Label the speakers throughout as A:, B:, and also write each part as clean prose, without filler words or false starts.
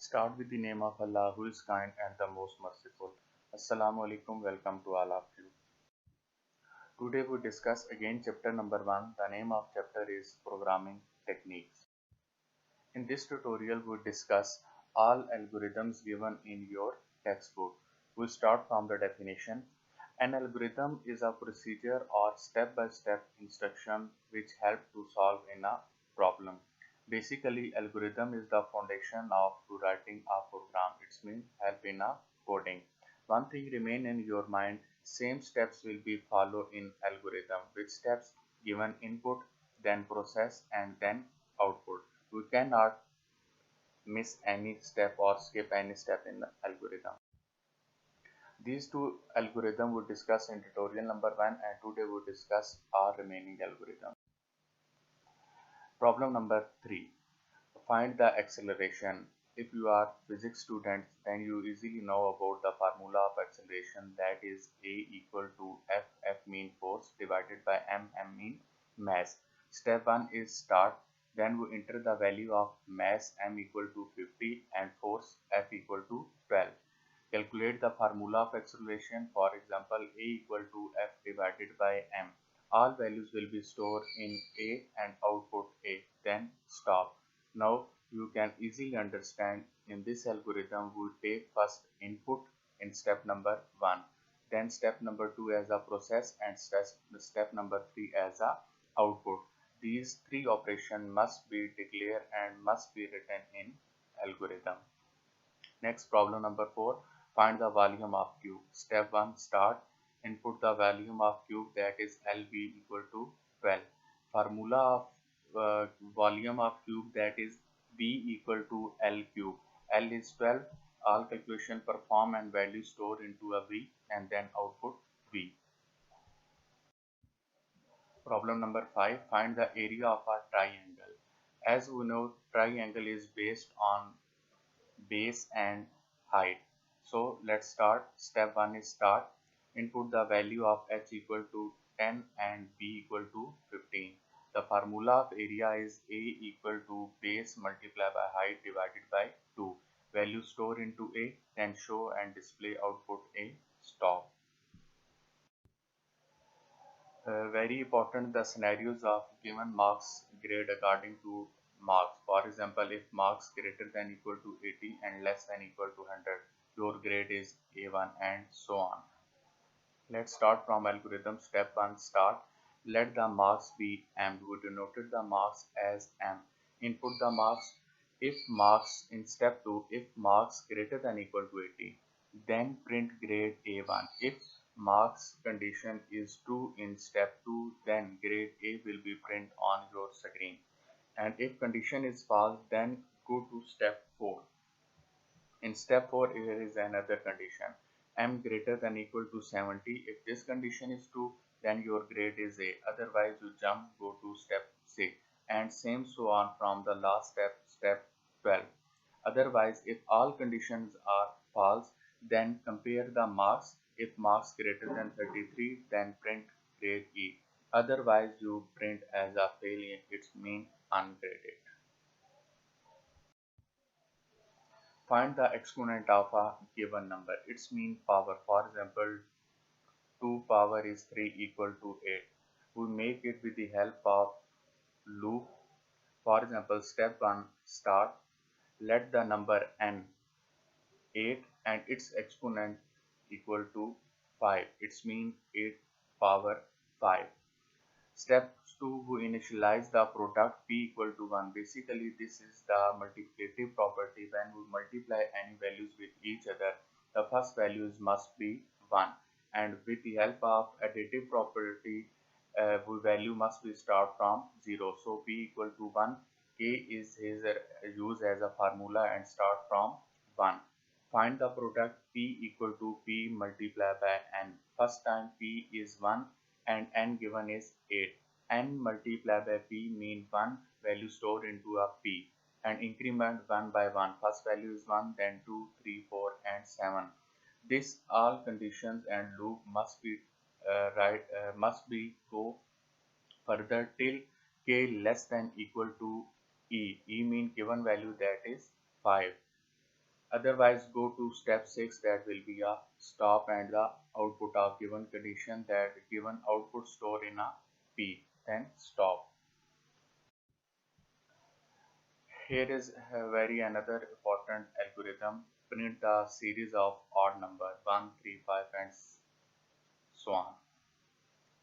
A: Start with the name of Allah, who is kind and the most merciful. Assalamu alaikum, welcome to all of you. Today we discuss again chapter number 1. The name of chapter is Programming Techniques. In this tutorial we discuss all algorithms given in your textbook. We start from the definition. An algorithm is a procedure or step-by-step instruction which help to solve a problem. Basically, algorithm is the foundation of writing a program. It means help in a coding. One thing remain in your mind, same steps will be followed in algorithm. Which steps? Given input, then process, and then output. We cannot miss any step or skip any step in the algorithm. These two algorithms we discuss in tutorial number 1, and today we discuss our remaining algorithm. Problem number 3. Find the acceleration. If you are physics students, then you easily know about the formula of acceleration, that is A equal to F mean force divided by M mean mass. Step 1 is start. Then we enter the value of mass M equal to 50 and force F equal to 12. Calculate the formula of acceleration. For example, A equal to F divided by M. All values will be stored in A and output A. Then stop. Now you can easily understand in this algorithm we take first input in step number 1, then step number 2 as a process, and step number 3 as a output. These three operations must be declared and must be written in algorithm. Next, problem number 4. Find the volume of cube. Step 1 start. Input the volume of cube, that is LV equal to 12. Formula of volume of cube, that is V equal to L cube. L is 12. All calculation perform and value stored into a V and then output V. Problem number 5. Find the area of a triangle. As we know, triangle is based on base and height. So let's start. Step 1 is start. Input the value of h equal to 10 and b equal to 15. The formula of area is A equal to base multiplied by height divided by 2. Value store into A, then show and display output A. Stop. Very important, the scenarios of given marks grade according to marks. For example, if marks greater than equal to 80 and less than equal to 100, your grade is A1 and so on. Let's start from algorithm. Step 1 start. Let the marks be M. We denoted the marks as M. Input the marks. If marks in step 2, if marks greater than equal to 80, then print grade A1. If marks condition is true in step 2, then grade A will be print on your screen. And if condition is false, then go to step 4. In step 4, here is another condition. M greater than equal to 70. If this condition is true, then your grade is A. Otherwise, you jump, go to step 6. And same so on from the last step, step 12. Otherwise, if all conditions are false, then compare the marks. If marks greater than 33, then print grade E. Otherwise, you print as a failure. It means ungraded. Find the exponent of a given number. Its mean power. For example, 2 power is 3 equal to 8. We make it with the help of loop. For example, step 1 start. Let the number n 8 and its exponent equal to 5. Its mean 8 power 5. Step 2, we initialize the product p equal to 1. Basically, this is the multiplicative property. When we multiply any values with each other, the first values must be 1. And with the help of additive property, value must be start from 0. So p equal to 1. K is used as a formula and start from 1. Find the product p equal to p multiplied by n. First time p is 1 and n given is 8. N multiplied by p mean 1, value stored into a p, and increment 1 by 1. First value is 1, then 2, 3, 4 and 7. This all conditions and loop must be go further till k less than equal to e. E mean given value, that is 5. Otherwise, go to step 6, that will be a stop and the output of given condition, that given output store in a P, then stop. Here is a very another important algorithm. Print the series of odd number 1, 3, 5 and so on.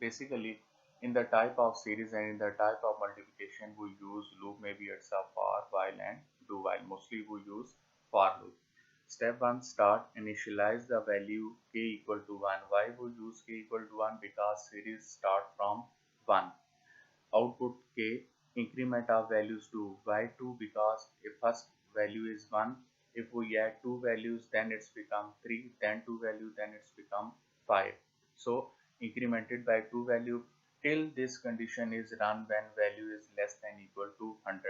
A: Basically, in the type of series and in the type of multiplication, we use loop. Maybe it's a for, while and do while. Mostly we use for loop. Step 1, start. Initialize the value k equal to 1. Why we use k equal to 1? Because series start from 1. Output k, increment of values to y2, because if first value is 1, if we add two values, then it's become 3, then two values, then it's become 5. So incremented by two value till this condition is run when value is less than equal to 100.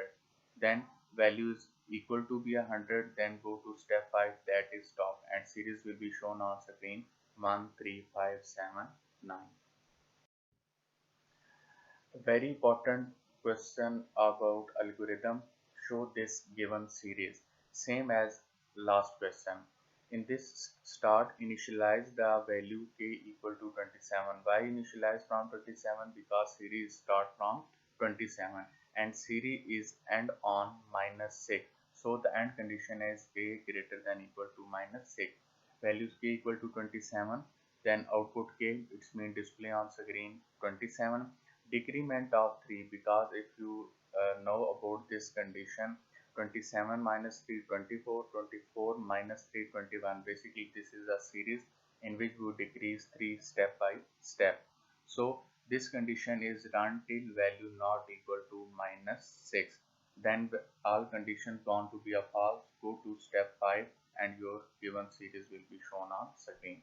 A: Then value is equal to be 100, then go to step 5, that is stop, and series will be shown on screen 1, 3, 5, 7, 9. A very important question about algorithm. Show this given series. Same as last question. In this start, initialize the value k equal to 27. Why initialize from 27? Because series start from 27 and series is end on -6. So the end condition is k greater than equal to -6. Values k equal to 27. Then output k, it's mean display on screen 27. Decrement of 3, because if you know about this condition, 27 minus 3 24, 24 minus 3 21. Basically this is a series in which we decrease 3 step by step. So this condition is run till value not equal to -6. Then all conditions bound to be a false. Go to step 5 and your given series will be shown on screen.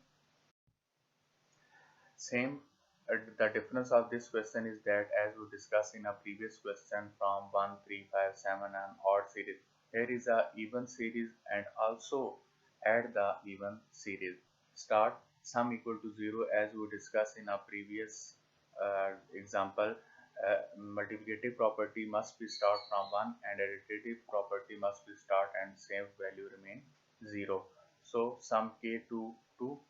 A: Same, the difference of this question is that as we discussed in a previous question from 1, 3, 5, 7 and odd series, here is a even series and also add the even series. Start sum equal to 0, as we discussed in a previous example. Multiplicative property must be start from 1 and additive property must be start and same value remain 0. So sum k to 2,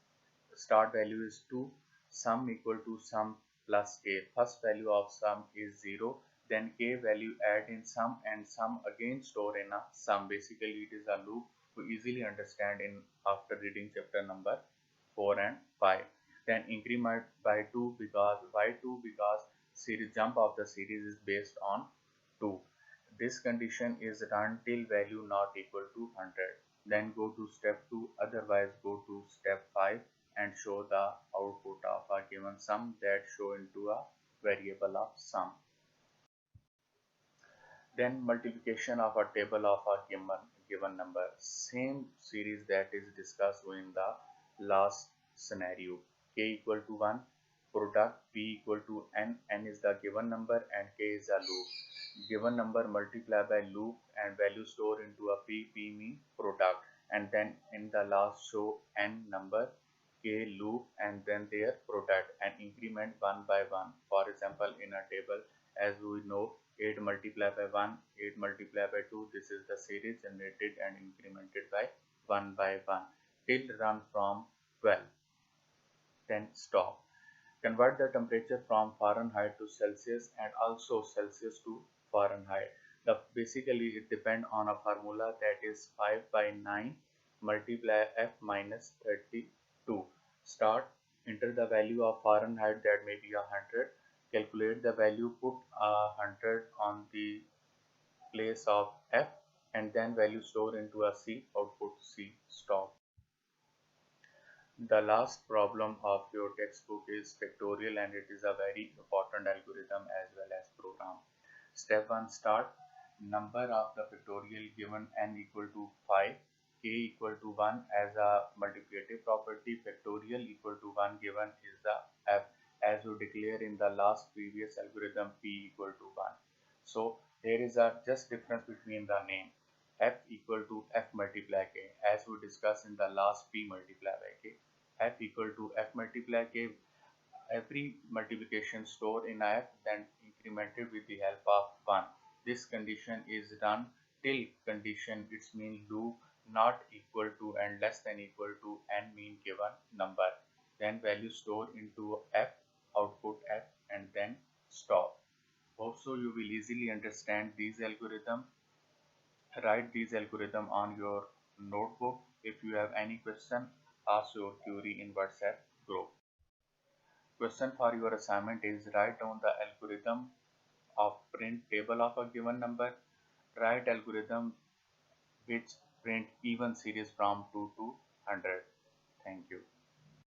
A: start value is 2, sum equal to sum plus k. First value of sum is 0, then k value add in sum and sum again store in a sum. Basically it is a loop to easily understand in after reading chapter number 4 and 5. Then increment by 2, because why 2? Because series jump of the series is based on 2. This condition is run till value not equal to 100. Then go to step 2, otherwise go to step 5 and show the output of a given sum, that show into a variable of sum. Then multiplication of a table of a given number. Same series that is discussed in the last scenario. K equal to 1, product p equal to n is the given number and k is a loop. Given number multiplied by loop and value stored into a p mean product, and then in the last show n number, k loop and then their product and increment one by one. For example, in a table, as we know, 8 multiplied by 1, 8 multiplied by 2, this is the series generated and incremented by 1 by 1 till run from 12. Then stop. Convert the temperature from Fahrenheit to Celsius and also Celsius to Fahrenheit. Basically it depends on a formula, that is 5 by 9 multiply F minus 32. Start, enter the value of Fahrenheit, that may be 100. Calculate the value, put 100 on the place of F and then value store into a C, output C, stop. The last problem of your textbook is factorial, and it is a very important algorithm as well as program. Step 1, start. Number of the factorial given n equal to 5, k equal to 1 as a multiplicative property, factorial equal to 1 given is the f, as we declare in the last previous algorithm p equal to 1. So here is a just difference between the name. F equal to f multiply k, as we discussed in the last p multiply by k. F equal to f multiply k, every multiplication stored in f then incremented with the help of 1. This condition is run till condition, its mean loop not equal to and less than equal to n mean given number, then value store into f, output f, and then stop. Hope so you will easily understand these algorithm. Write these algorithm on your notebook. If you have any question, ask your query in WhatsApp group. Question for your assignment is write down the algorithm of print table of a given number. Write algorithm which print even series from 2 to 100. Thank you.